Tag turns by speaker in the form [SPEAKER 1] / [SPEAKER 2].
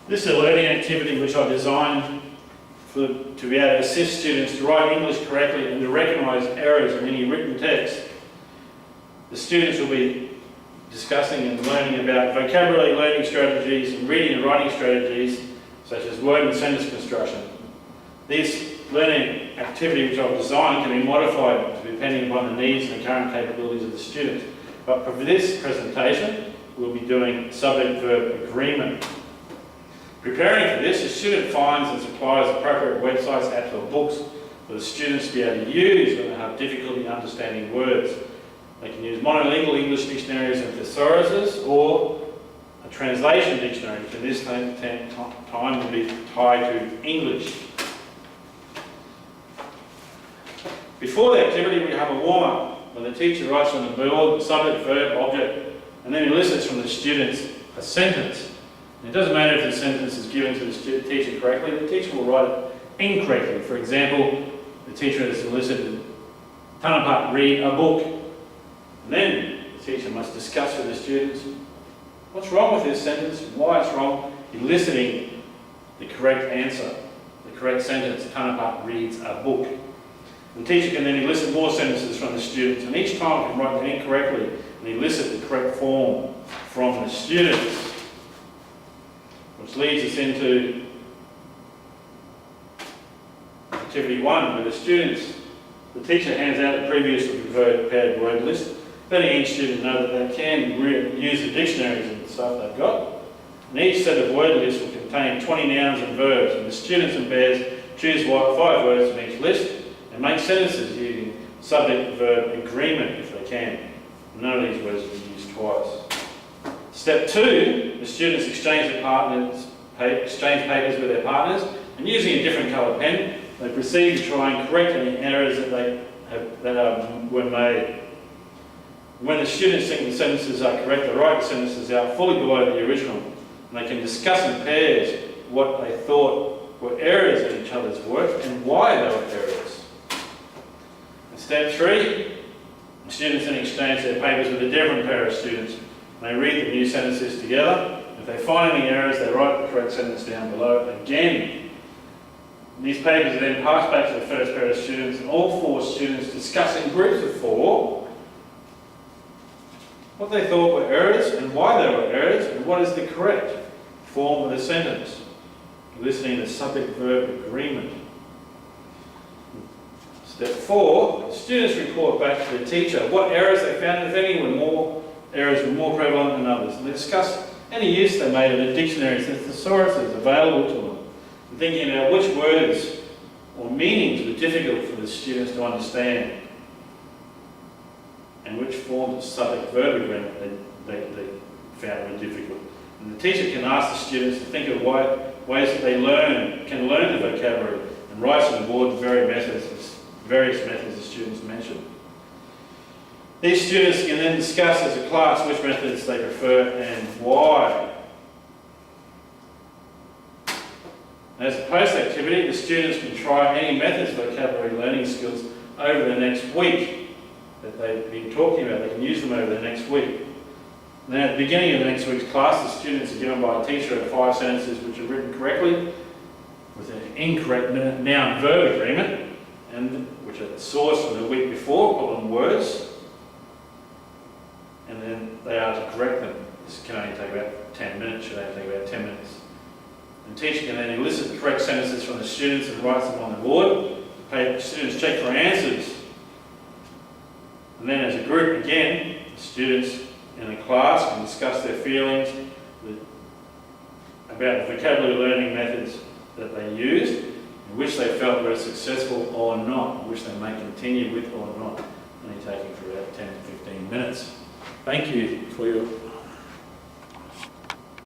[SPEAKER 1] This is a learning activity which I designed to be able to assist students to write English correctly and to recognise errors in any written text. The students will be discussing and learning about vocabulary learning strategies and reading and writing strategies such as word and sentence construction. This learning activity which I've designed can be modified depending upon the needs and the current capabilities of the student. But for this presentation, we'll be doing subject-verb agreement. Preparing for this, the student finds and supplies appropriate websites, apps or books for the students to be able to use when they have difficulty understanding words. They can use monolingual English dictionaries and thesauruses or a translation dictionary, which in this time will be tied to English. Before the activity, we have a warm-up when the teacher writes on the board subject, verb, object, and then elicits from the students a sentence. And it doesn't matter if the sentence is given to the teacher correctly, the teacher will write it incorrectly. For example, the teacher has elicited, Tanapat, read a book. And then the teacher must discuss with the students what's wrong with this sentence, why it's wrong, eliciting the correct answer, the correct sentence. Tanapat reads a book. The teacher can then elicit more sentences from the students, and each time can write them incorrectly and elicit the correct form from the students. Which leads us into activity 1, where the teacher hands out a previously prepared word list, letting each student know that they can use the dictionaries and stuff they've got. And each set of word lists will contain 20 nouns and verbs, and the students and bears choose 5 words from each list and make sentences using subject-verb agreement if they can. None of these words will be used twice. Step 2, the students exchange papers with their partners, and using a different coloured pen, they proceed to try and correct any errors that were made. When the students think the sentences are correct, they write the sentences out fully below the original, and they can discuss in pairs what they thought were errors in each other's work and why they were errors. And step 3, the students then exchange their papers with a different pair of students. They read the new sentences together. If they find any errors, they write the correct sentence down below again. These papers are then passed back to the first pair of students, and all 4 students discuss in groups of 4 what they thought were errors and why they were errors and what is the correct form of the sentence, eliciting the subject-verb agreement. Step 4, the students report back to the teacher what errors they found, if any, errors were more prevalent than others. And they discuss any use they made of the dictionaries and thesauruses available to them, and thinking about which words or meanings were difficult for the students to understand, and which forms of subject-verb agreement they found were difficult. And the teacher can ask the students to think of ways that they can learn the vocabulary, and writes on the board the various methods the students mentioned. These students can then discuss as a class which methods they prefer and why. As a post-activity, the students can try any methods of vocabulary learning skills over the next week that they've been talking about. They can use them over the next week. And then at the beginning of the next week's class, the students are given by a teacher 5 sentences which are written correctly with an incorrect noun-verb agreement, and which are sourced from the week before, problem words. And then they are to correct them. This can only take about 10 minutes, should only take about 10 minutes. The teacher can then elicit the correct sentences from the students and writes them on the board. The students check for answers. And then as a group again, the students in the class can discuss their feelings about the vocabulary learning methods that they used, and which they felt were successful or not, which they may continue with or not. Only taking for about 10 to 15 minutes. Thank you for your